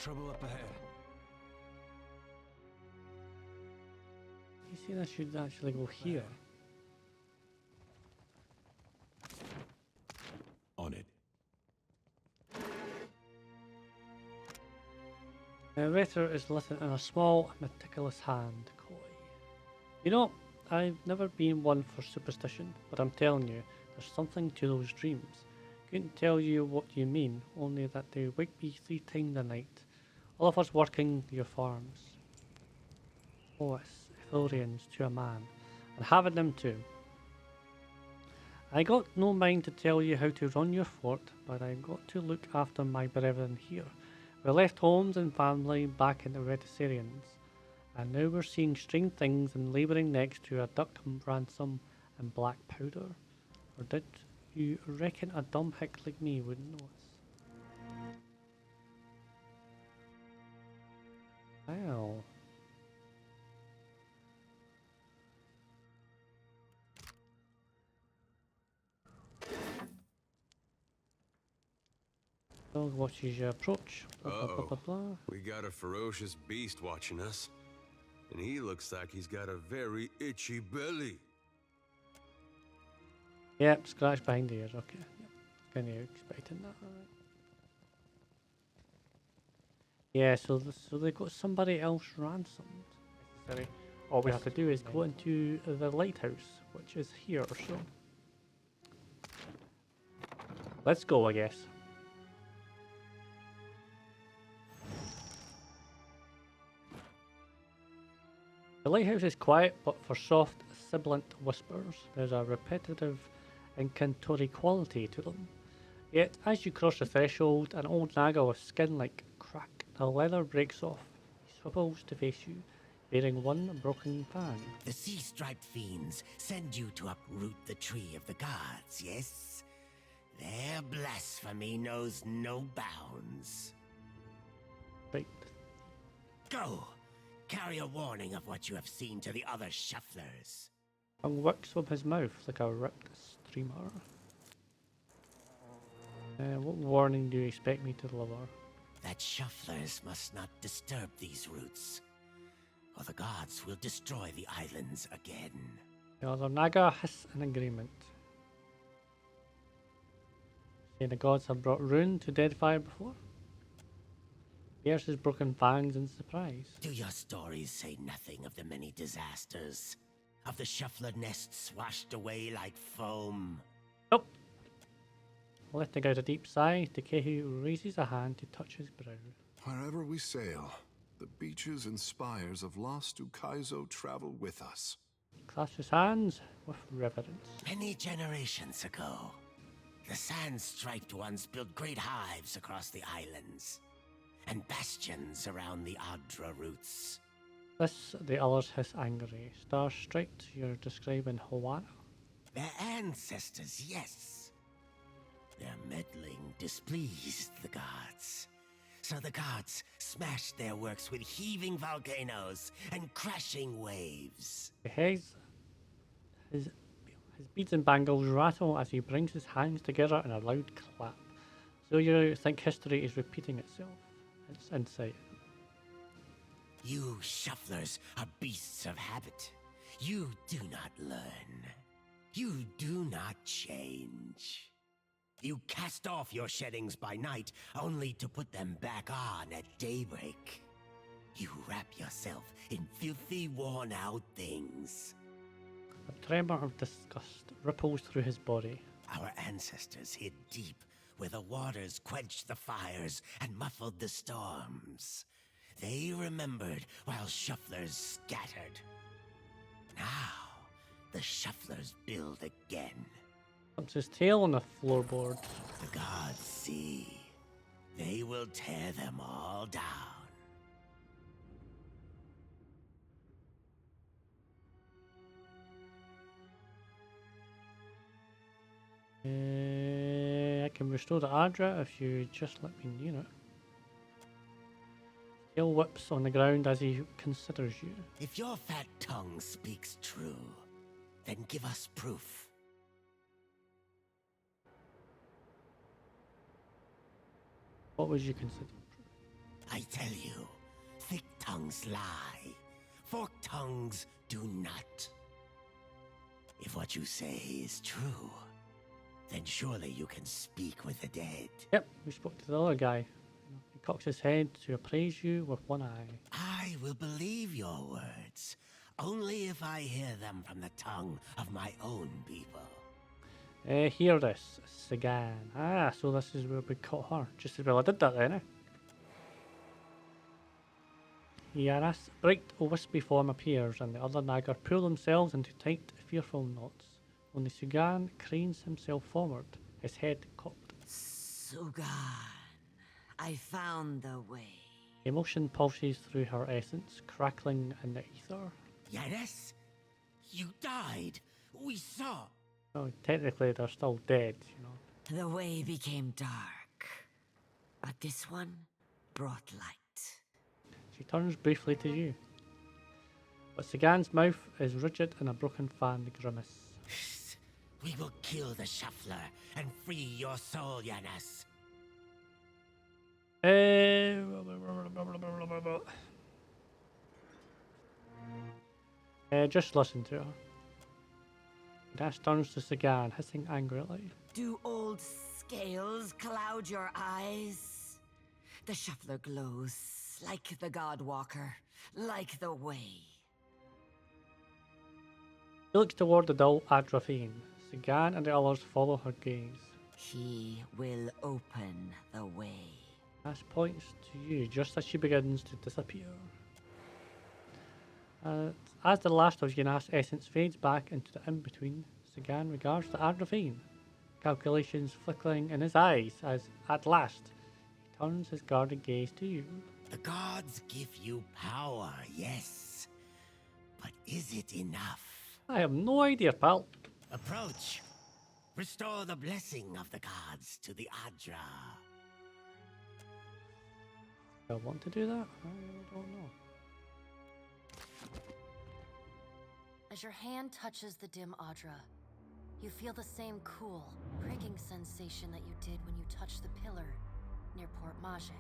Trouble up ahead. You see, I should actually go here. On it. The narrator is listen in a small, meticulous hand, coy. You know, I've never been one for superstition, but I'm telling you, there's something to those dreams. Couldn't tell you what you mean, only that they wake me 3 times a night. All of us working your farms. Oh, it's Ithorians to a man, and having them too. I got no mind to tell you how to run your fort, but I got to look after my brethren here. We left homes and family back in the Redisarians, and now we're seeing strange things and labouring next to a duck ransom and black powder. Or did you reckon a dumb hick like me wouldn't know us? Well. Dog watches your approach. Blah, blah, blah, blah. We got a ferocious beast watching us. And he looks like he's got a very itchy belly. Yep, scratch behind the ears, okay. Yep. Kind of expecting that, alright. Yeah, so they got somebody else ransomed. Necessary. All we have to do is go into the lighthouse, which is here, so. Let's go, I guess. The lighthouse is quiet, but for soft, sibilant whispers, there's a repetitive incantory quality to them. Yet, as you cross the threshold, an old naga with skin like crack, the leather breaks off. He swivels to face you, bearing one broken fang. The sea-striped fiends send you to uproot the tree of the gods, yes? Their blasphemy knows no bounds. Right. Go! Carry a warning of what you have seen to the other shufflers. Tongue works from his mouth like a ripped streamer. What warning do you expect me to deliver? That shufflers must not disturb these roots, or the gods will destroy the islands again. The other naga hiss in agreement. Say the gods have brought ruin to Deadfire before? Bears his broken fangs in surprise. Do your stories say nothing of the many disasters? Of the shuffler nests washed away like foam? Nope. Letting out a deep sigh, Tekehu raises a hand to touch his brow. Wherever we sail, the beaches and spires of lost Ukaizo travel with us. Clasps his hands with reverence. Many generations ago, the sand-striped ones built great hives across the islands, and bastions around the Outtro roots. This, the others hiss angry. Star-striped, you're describing Hawana? Their ancestors, yes. Their meddling displeased the gods. So the gods smashed their works with heaving volcanoes and crashing waves. His beads and bangles rattle as he brings his hands together in a loud clap. So you think history is repeating itself. It's insight. You shufflers are beasts of habit. You do not learn. You do not change. You cast off your sheddings by night, only to put them back on at daybreak. You wrap yourself in filthy, worn-out things. A tremor of disgust ripples through his body. Our ancestors hid deep, where the waters quenched the fires and muffled the storms. They remembered while shufflers scattered. Now, the shufflers build again. Puts his tail on the floorboard. The gods see. They will tear them all down. I can restore the Adra if you just let me near it. Tail whips on the ground as he considers you. If your fat tongue speaks true, then give us proof. What would you consider? I tell you, thick tongues lie, forked tongues do not. If what you say is true, then surely you can speak with the dead. Yep, we spoke to the other guy. He cocks his head to appraise you with one eye. I will believe your words, only if I hear them from the tongue of my own people. Hear this, Sagan. Ah, so this is where we caught her. Just as well I did that then, eh? Yaras, bright wispy form appears, and the other Nagar pull themselves into tight, fearful knots. Only Sugan cranes himself forward, his head cocked. Sugan, I found the way. Emotion pulses through her essence, crackling in the ether. Yes, you died. We saw. Oh, technically they're still dead, you know. The way became dark, but this one brought light. She turns briefly to you. But Sagan's mouth is rigid in a broken fanned grimace. We will kill the shuffler and free your soul, Yanis. Just listen to her. Dash turns to Sagan, hissing angrily. Do old scales cloud your eyes? The shuffler glows like the God Walker, like the way. She looks toward the dull Adrafine. Sagan and the others follow her gaze. He will open the way. Ash points to you just as she begins to disappear. As the last of Yanas' essence fades back into the in-between, Sagan regards the Adrafine, calculations flickering in his eyes as, at last, he turns his guarded gaze to you. The gods give you power, yes. But is it enough? I have no idea, pal. Approach. Restore the blessing of the gods to the Adra. Do I want to do that? I don't know. As your hand touches the dim Adra, you feel the same cool, pricking sensation that you did when you touched the pillar near Port Mage.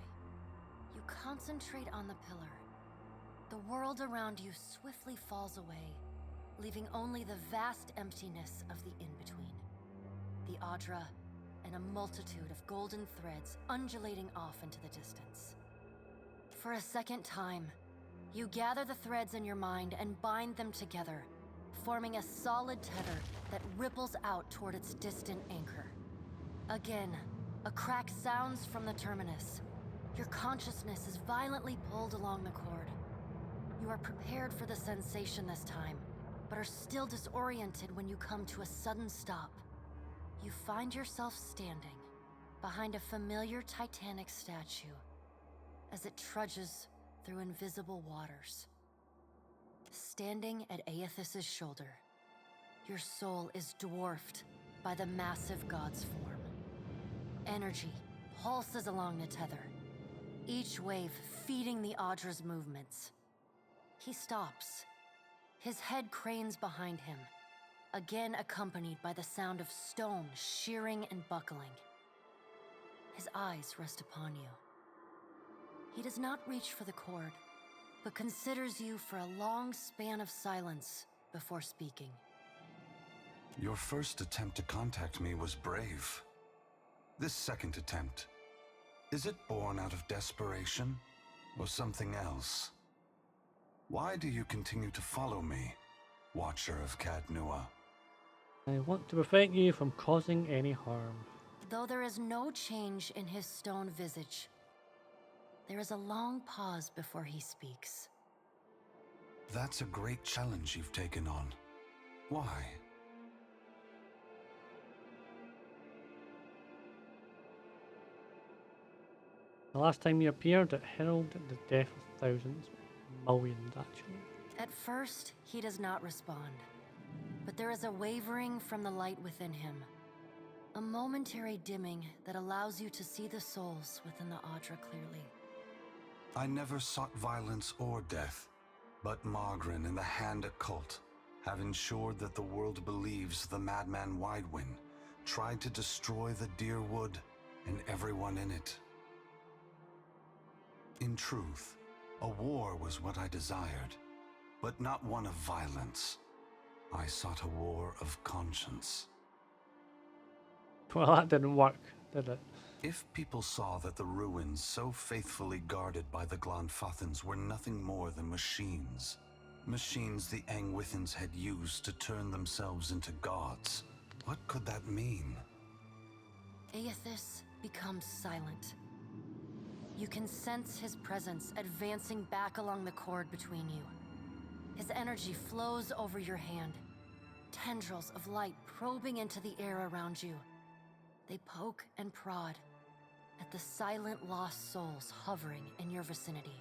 You concentrate on the pillar. The world around you swiftly falls away, leaving only the vast emptiness of the in-between. The Adra and a multitude of golden threads undulating off into the distance. For a second time, you gather the threads in your mind and bind them together, forming a solid tether that ripples out toward its distant anchor. Again, a crack sounds from the terminus. Your consciousness is violently pulled along the cord. You are prepared for the sensation this time, but are still disoriented when you come to a sudden stop. You find yourself standing behind a familiar Titanic statue as it trudges through invisible waters. Standing at Aethys' shoulder, your soul is dwarfed by the massive god's form. Energy pulses along the tether, each wave feeding the Adra's movements. He stops. His head cranes behind him, again accompanied by the sound of stone shearing and buckling. His eyes rest upon you. He does not reach for the cord, but considers you for a long span of silence before speaking. Your first attempt to contact me was brave. This second attempt, is it born out of desperation or something else? Why do you continue to follow me, Watcher of Cadnua? I want to prevent you from causing any harm. Though there is no change in his stone visage, there is a long pause before he speaks. That's a great challenge you've taken on. Why? The last time you appeared, it heralded the death of thousands. Millions, actually. At first, he does not respond, but there is a wavering from the light within him. A momentary dimming that allows you to see the souls within the Adra clearly. I never sought violence or death, but Margren and the Hand Occult have ensured that the world believes the madman Widewind tried to destroy the Deerwood and everyone in it. In truth, a war was what I desired, but not one of violence. I sought a war of conscience. Well, that didn't work, did it? If people saw that the ruins so faithfully guarded by the Glanfathans were nothing more than machines, machines the Angwithans had used to turn themselves into gods, what could that mean? Aethys becomes silent. You can sense his presence advancing back along the cord between you. His energy flows over your hand, tendrils of light probing into the air around you. They poke and prod at the silent lost souls hovering in your vicinity.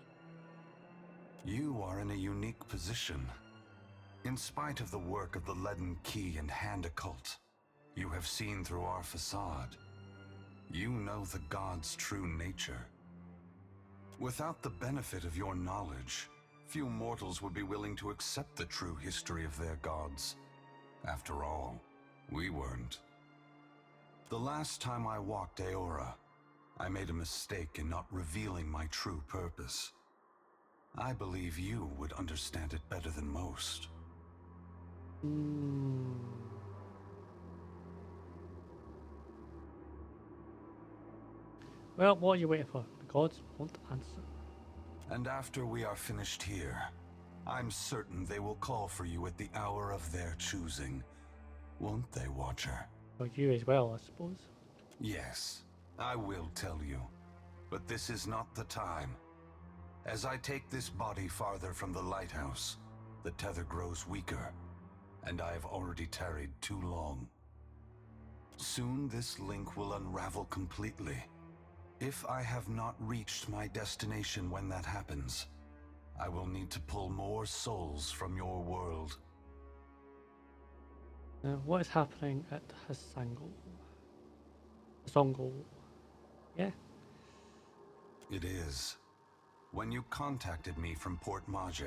You are in a unique position. In spite of the work of the Leaden Key and Hand Occult, you have seen through our facade. You know the gods' true nature. Without the benefit of your knowledge, few mortals would be willing to accept the true history of their gods. After all, we weren't. The last time I walked Eora, I made a mistake in not revealing my true purpose. I believe you would understand it better than most. Well, what are you waiting for? The gods won't answer. And after we are finished here, I'm certain they will call for you at the hour of their choosing. Won't they, Watcher? Well, you as well, I suppose. Yes, I will tell you. But this is not the time. As I take this body farther from the lighthouse, the tether grows weaker, and I have already tarried too long. Soon this link will unravel completely. If I have not reached my destination when that happens, I will need to pull more souls from your world. Now, what is happening at Hasongol? Yeah. It is. When you contacted me from Port Mage,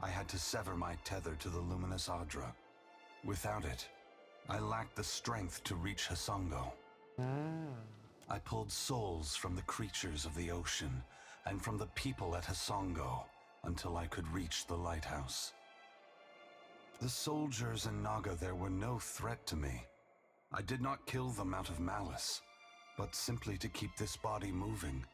I had to sever my tether to the luminous Adra. Without it, I lacked the strength to reach Hasongo. I pulled souls from the creatures of the ocean and from the people at Hasongo until I could reach the lighthouse. The soldiers and Naga there were no threat to me. I did not kill them out of malice, but simply to keep this body moving.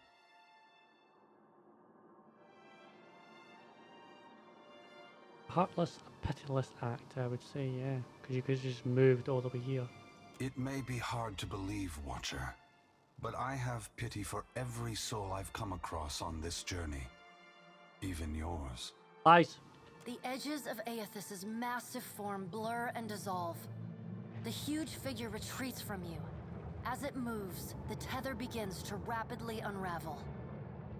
Heartless, pitiless act, I would say, yeah. Because you could have just moved all the way here. It may be hard to believe, Watcher, but I have pity for every soul I've come across on this journey. Even yours. Lies. The edges of Aethys's massive form blur and dissolve. The huge figure retreats from you. As it moves, the tether begins to rapidly unravel.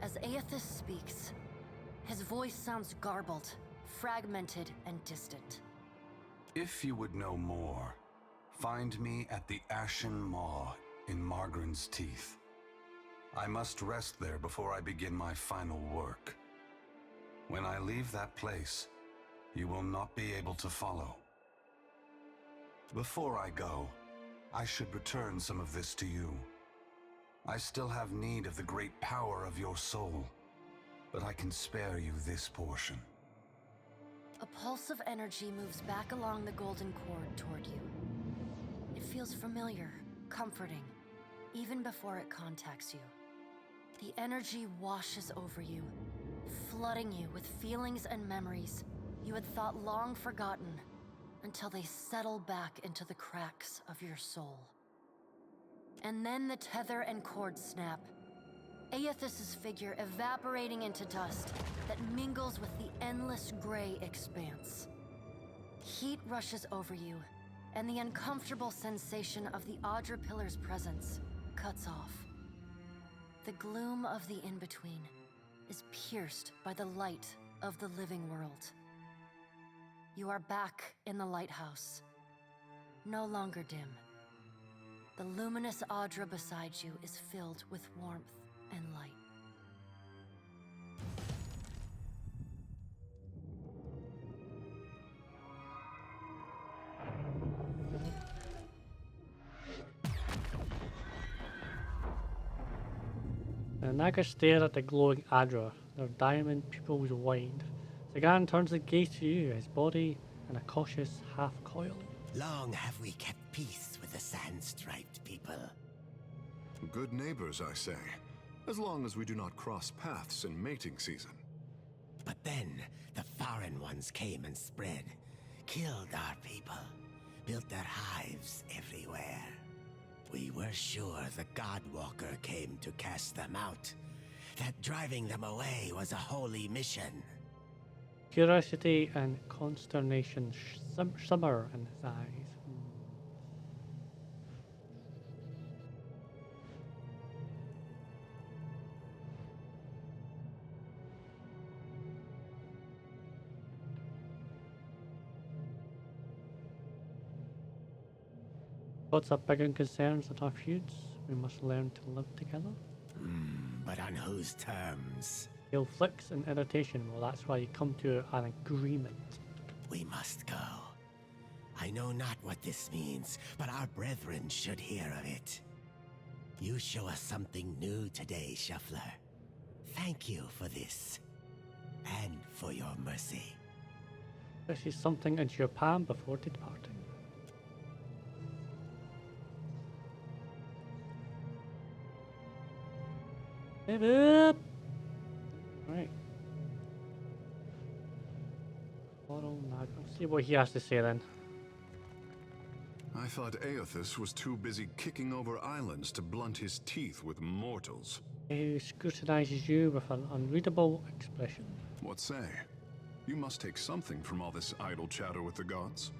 As Aethys speaks, his voice sounds garbled, fragmented, and distant. If you would know more, find me at the Ashen Maw in Margren's Teeth. I must rest there before I begin my final work. When I leave that place, you will not be able to follow. Before I go, I should return some of this to you. I still have need of the great power of your soul, but I can spare you this portion. A pulse of energy moves back along the golden cord toward you. It feels familiar, comforting, even before it contacts you. The energy washes over you, flooding you with feelings and memories you had thought long forgotten until they settle back into the cracks of your soul. And then the tether and cord snap, Aethys's figure evaporating into dust that mingles with the endless gray expanse. Heat rushes over you, and the uncomfortable sensation of the Adra Pillar's presence cuts off. The gloom of the in-between is pierced by the light of the living world. You are back in the lighthouse, no longer dim. The luminous Adra beside you is filled with warmth and light. Naga stare at the glowing Adra, their diamond pupils wide. Sagan turns the gaze to you, his body in a cautious half-coil. Long have we kept peace with the sand-striped people. Good neighbors, I say, as long as we do not cross paths in mating season. But then, the foreign ones came and spread, killed our people, built their hives everywhere. We were sure the Godwalker came to cast them out, that driving them away was a holy mission. Curiosity and consternation simmer in his eyes. Gods have bigger concerns than our feuds. We must learn to live together. But on whose terms? He'll flicks in irritation. Well, that's why you come to an agreement. We must go. I know not what this means, but our brethren should hear of it. You show us something new today, Shuffler. Thank you for this. And for your mercy. This is something into your palm before departing. Give up! Right. Let's see what he has to say then. I thought Aothus was too busy kicking over islands to blunt his teeth with mortals. He scrutinizes you with an unreadable expression. What say? You must take something from all this idle chatter with the gods.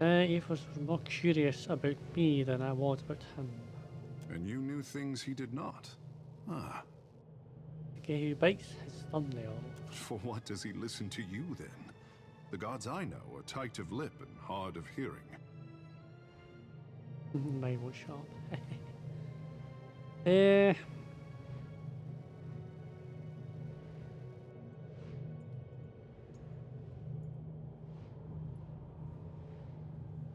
He was more curious about me than I was about him. And you knew things he did not. Ah. Tekehu bites his thumbnail. For what does he listen to you then? The gods I know are tight of lip and hard of hearing. Mine won't shut up. Eh.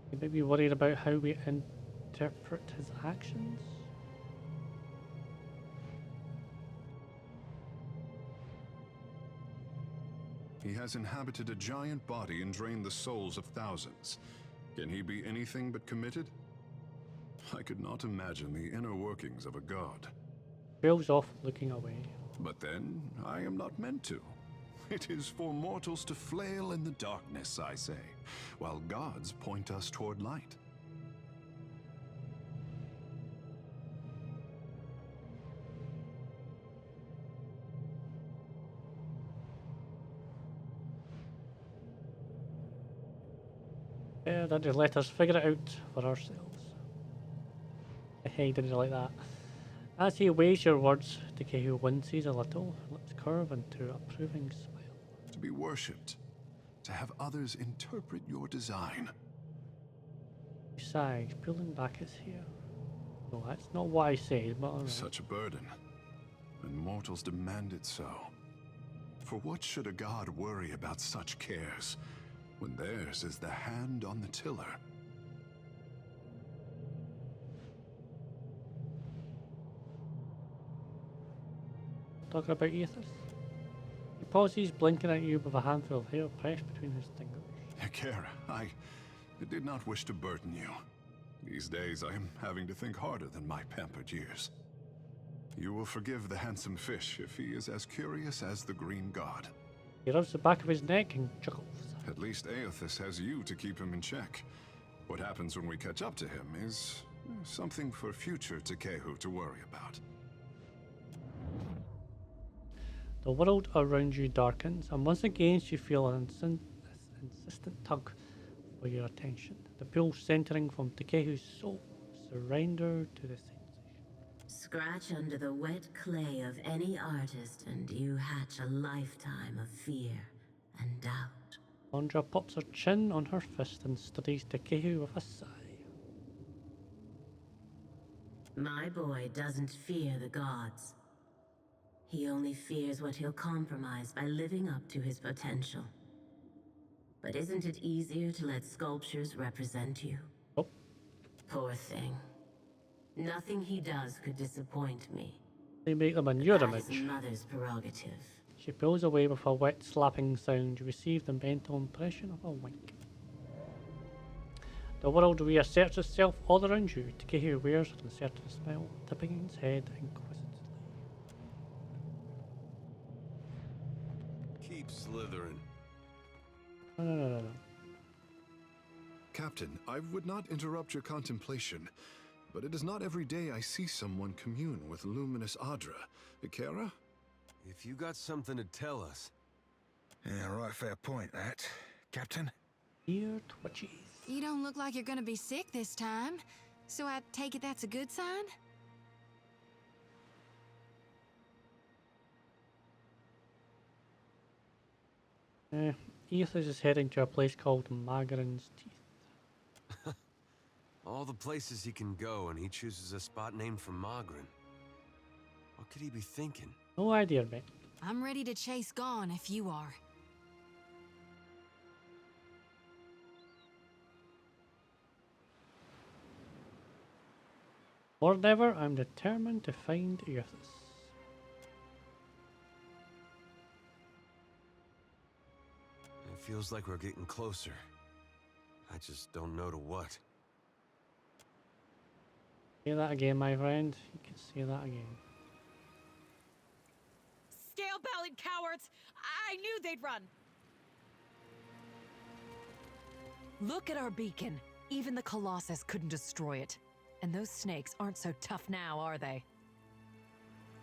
You may be worried about how we interpret his actions. He has inhabited a giant body and drained the souls of thousands. Can he be anything but committed? I could not imagine the inner workings of a god. Trails off, looking away. But then, I am not meant to. It is for mortals to flail in the darkness, I say, while gods point us toward light. Yeah, that just let us figure it out for ourselves. Hey, didn't you like that? As he weighs your words, Tekehu winces a little, lips curve into approving smile. To be worshipped, to have others interpret your design. He sighs, pulling back his hair. No, that's not what I said, but alright. Such a burden, and mortals demand it so. For what should a god worry about such cares, when theirs is the hand on the tiller? Talking about Aethys? He pauses, blinking at you with a handful of hair pressed between his fingers. Eora, I did not wish to burden you. These days I am having to think harder than my pampered years. You will forgive the handsome fish if he is as curious as the green god. He rubs the back of his neck and chuckles. At least Aothus has you to keep him in check. What happens when we catch up to him is something for future Tekehu to worry about. The world around you darkens, and once again you feel an insistent tug for your attention. The pull centering from Tekehu's soul. Surrender to the sensation. Scratch under the wet clay of any artist and you hatch a lifetime of fear and doubt. Andra pops her chin on her fist and studies Tekehu with a sigh. My boy doesn't fear the gods. He only fears what he'll compromise by living up to his potential. But isn't it easier to let sculptures represent you? Oh. Poor thing. Nothing he does could disappoint me. They make them in your That is image. Mother's prerogative. She pulls away with a wet slapping sound. You receive the mental impression of a wink. The world reasserts itself all around you. Tekehu wears an uncertain smile, tipping his head inquisitively. Keep slithering. No. Captain, I would not interrupt your contemplation, but it is not every day I see someone commune with luminous Adra. Eora? If you got something to tell us. Yeah, right, fair point, that. Captain? Ear twitches. You don't look like you're gonna be sick this time, so I take it that's a good sign? Ethan is heading to a place called Magrin's Teeth. All the places he can go, and he chooses a spot named for Magrin. What could he be thinking? No idea, mate. I'm ready to chase Gone if you are. Or never, I'm determined to find Earthus. It feels like we're getting closer. I just don't know to what. Say that again, my friend. You can say that again. Scale-bellied cowards! I knew they'd run! Look at our beacon. Even the Colossus couldn't destroy it. And those snakes aren't so tough now, are they?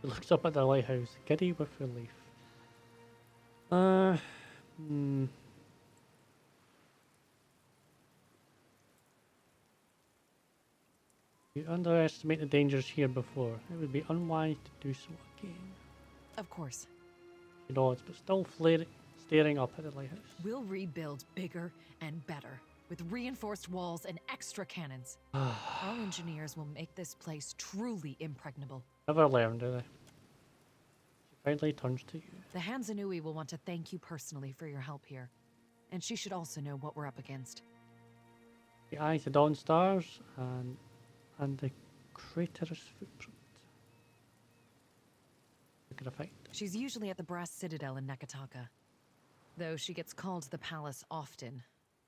He looks up at the lighthouse, giddy with relief. You underestimate the dangers here before. It would be unwise to do so again. Of course. He nods, but still staring up at the lighthouse. We'll rebuild bigger and better, with reinforced walls and extra cannons. Our engineers will make this place truly impregnable. Never learn, do they? She finally turns to you. The Hansanui will want to thank you personally for your help here. And she should also know what we're up against. She eyes the dawn stars and the crater's footprint. Look at the fight. She's usually at the Brass Citadel in Nekataka. Though she gets called to the palace often,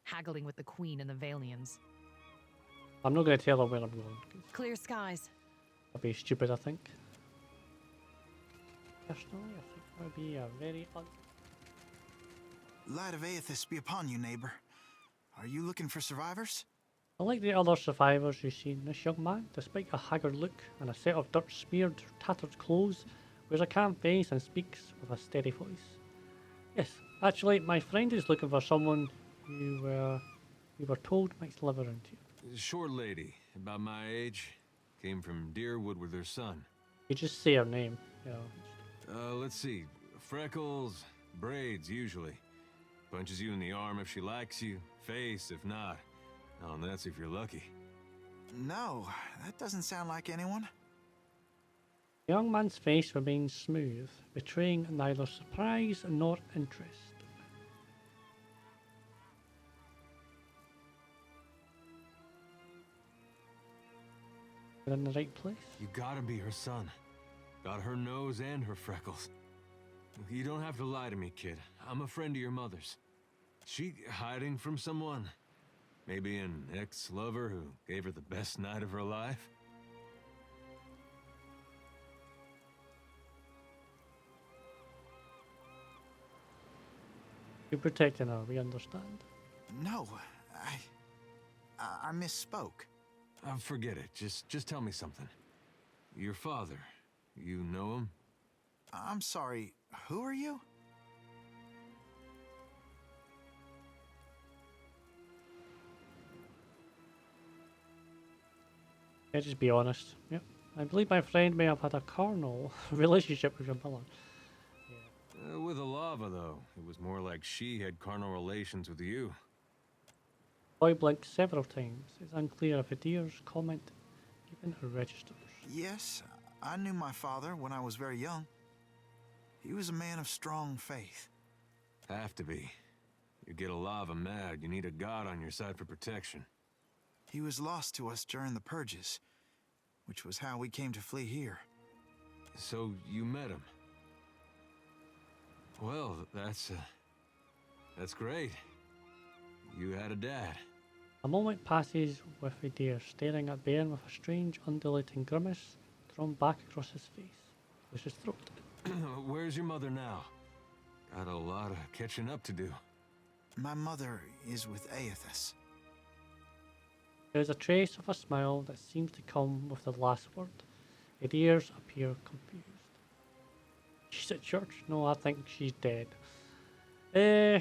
haggling with the Queen and the Valians. I'm not going to tell her where I'm going. Clear skies. That'd be stupid, I think. Personally, I think that would be a very Light of Aethys be upon you, neighbor. Are you looking for survivors? Unlike the other survivors you've seen, this young man, despite a haggard look and a set of dirt-smeared, tattered clothes, wears a calm face and speaks with a steady voice. Yes, actually, my friend is looking for someone you were told might live around here. A short lady, about my age, came from Deerwood with her son. You just say her name, you know. Let's see. Freckles, braids, usually. Punches you in the arm if she likes you, face if not. Oh, and that's if you're lucky. No, that doesn't sound like anyone. The young man's face remains smooth, betraying neither surprise nor interest. You're in the right place. You gotta be her son. Got her nose and her freckles. You don't have to lie to me, kid. I'm a friend of your mother's. She hiding from someone? Maybe an ex-lover who gave her the best night of her life? You're protecting her, we understand. No, I misspoke. Forget it. Just tell me something. Your father, you know him? I'm sorry, who are you? Yeah, just be honest. Yep. I believe my friend may have had a carnal relationship with your mother. With Alava, though. It was more like she had carnal relations with you. Boy blinked several times. It's unclear if Edir's comment even registers. Yes, I knew my father when I was very young. He was a man of strong faith. Have to be. You get Alava mad, you need a god on your side for protection. He was lost to us during the purges, which was how we came to flee here. So you met him. Well, that's great. You had a dad. A moment passes with Eder staring at Bairn with a strange undulating grimace drawn back across his face. There's his throat. Where's your mother now? Got a lot of catching up to do. My mother is with Aethys. There's a trace of a smile that seems to come with the last word. Eder's appear confused. She's at church? No, I think she's dead. Yeah,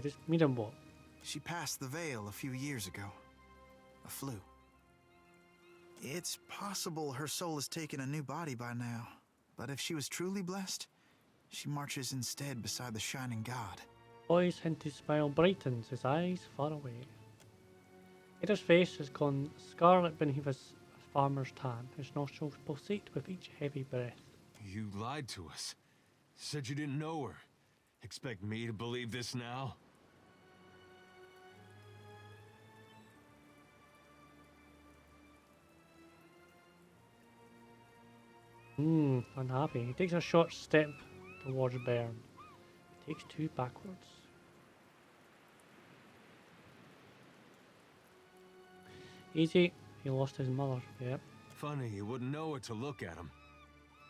just meet him what? She passed the veil a few years ago. A flu. It's possible her soul has taken a new body by now, but if she was truly blessed, she marches instead beside the shining god. Boy's hinted smile brightens, his eyes far away. Eder's face has gone scarlet beneath his farmer's tan. His nostrils pulsate with each heavy breath. You lied to us. Said you didn't know her. Expect me to believe this now? Unhappy. He takes a short step towards Bairn. He takes two backwards. Easy. He lost his mother. Yep. Funny, you wouldn't know it to look at him.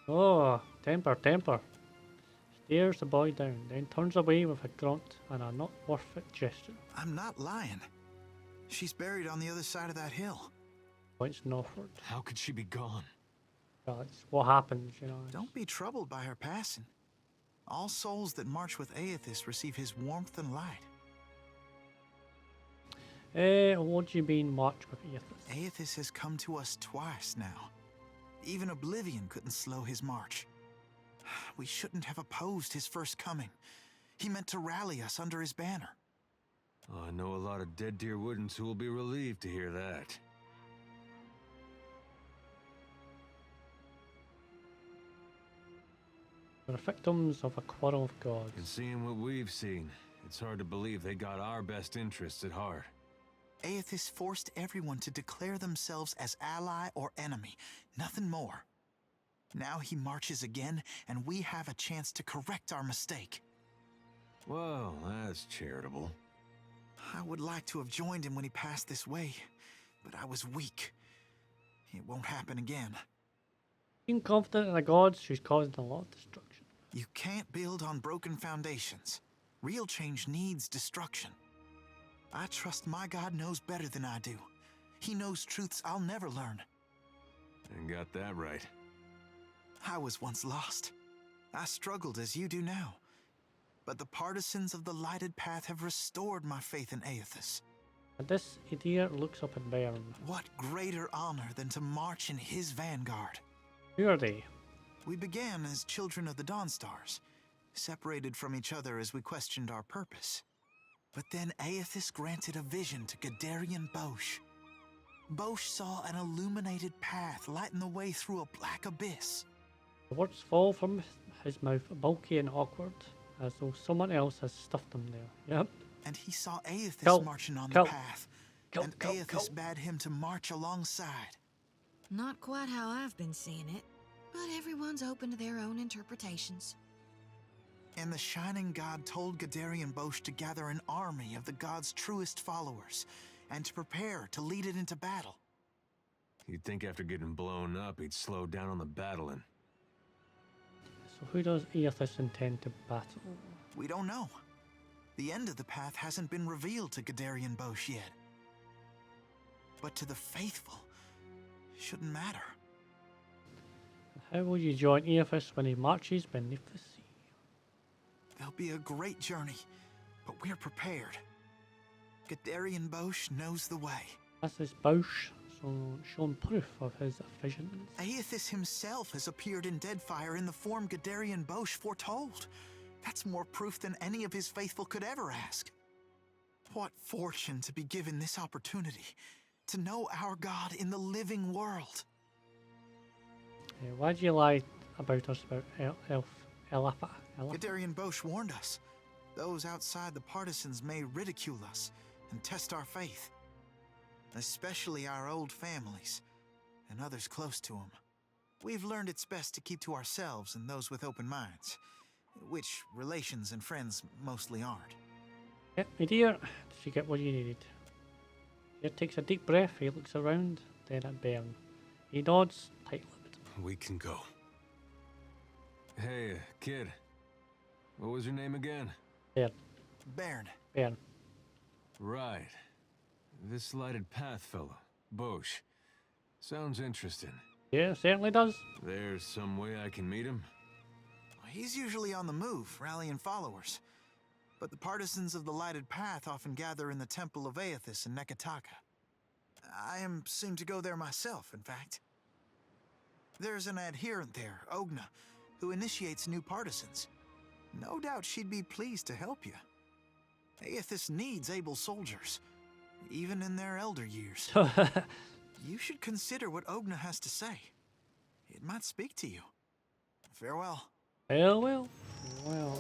Oh, temper, temper. Stares the boy down, then turns away with a grunt and a not worth it gesture. I'm not lying. She's buried on the other side of that hill. Points northward. How could she be gone? Well, it's what happens, you know. Don't be troubled by her passing. All souls that march with Aethys receive his warmth and light. What do you mean march with Aethys? Aethys has come to us twice now. Even Oblivion couldn't slow his march. We shouldn't have opposed his first coming. He meant to rally us under his banner. Oh, I know a lot of dead deer woodens who will be relieved to hear that. We're victims of a quarrel of gods. And seeing what we've seen, it's hard to believe they got our best interests at heart. Aethys forced everyone to declare themselves as ally or enemy, nothing more. Now he marches again, and we have a chance to correct our mistake. Well, that's charitable. I would like to have joined him when he passed this way, but I was weak. It won't happen again. Being confident in the gods who's causing a lot of destruction. You can't build on broken foundations. Real change needs destruction. I trust my God knows better than I do. He knows truths I'll never learn. And got that right. I was once lost. I struggled as you do now. But the partisans of the lighted path have restored my faith in Aethys. And this Eder looks up at Bairn. What greater honor than to march in his vanguard? Who are they? We began as children of the Dawnstars, separated from each other as we questioned our purpose. But then Aethys granted a vision to Gadarian Bosch. Bosch saw an illuminated path lighten the way through a black abyss. The words fall from his mouth, bulky and awkward, as though someone else has stuffed them there. Yep. And he saw Aethys marching on the path, and Aethys bade him to march alongside. Not quite how I've been seeing it, but everyone's open to their own interpretations. And the Shining God told Gadarian Bosch to gather an army of the god's truest followers, and to prepare to lead it into battle. You'd think after getting blown up, he'd slow down on the battling. So who does Aethys intend to battle? We don't know. The end of the path hasn't been revealed to Gadarian Bosch yet. But to the faithful, shouldn't matter. How will you join Aethys when he marches beneath the sea? There'll be a great journey, but we're prepared. Gadarian Bosch knows the way. This is Bosch, so shown proof of his visions. Aethys himself has appeared in Deadfire in the form Gadarian Bosch foretold. That's more proof than any of his faithful could ever ask. What fortune to be given this opportunity, to know our God in the living world. Why do you lie about us about Elafa? Gadarian Bosch warned us. Those outside the partisans may ridicule us, and test our faith. Especially our old families, and others close to them. We've learned it's best to keep to ourselves and those with open minds, which relations and friends mostly aren't. Yep, my dear, did you get what you needed? He takes a deep breath, he looks around, then at Bairn. He nods, tight-lipped. We can go. Hey, kid. What was your name again? Bairn. Bairn. Bairn. Right. This lighted path fellow, Bosch. Sounds interesting. Yeah, certainly does. There's some way I can meet him? He's usually on the move, rallying followers. But the partisans of the lighted path often gather in the temple of Aethys in Neketaka. I am soon to go there myself, in fact. There's an adherent there, Ogna, who initiates new partisans. No doubt she'd be pleased to help you. Aethys needs able soldiers, even in their elder years. You should consider what Ogna has to say. It might speak to you. Farewell. Farewell. Well.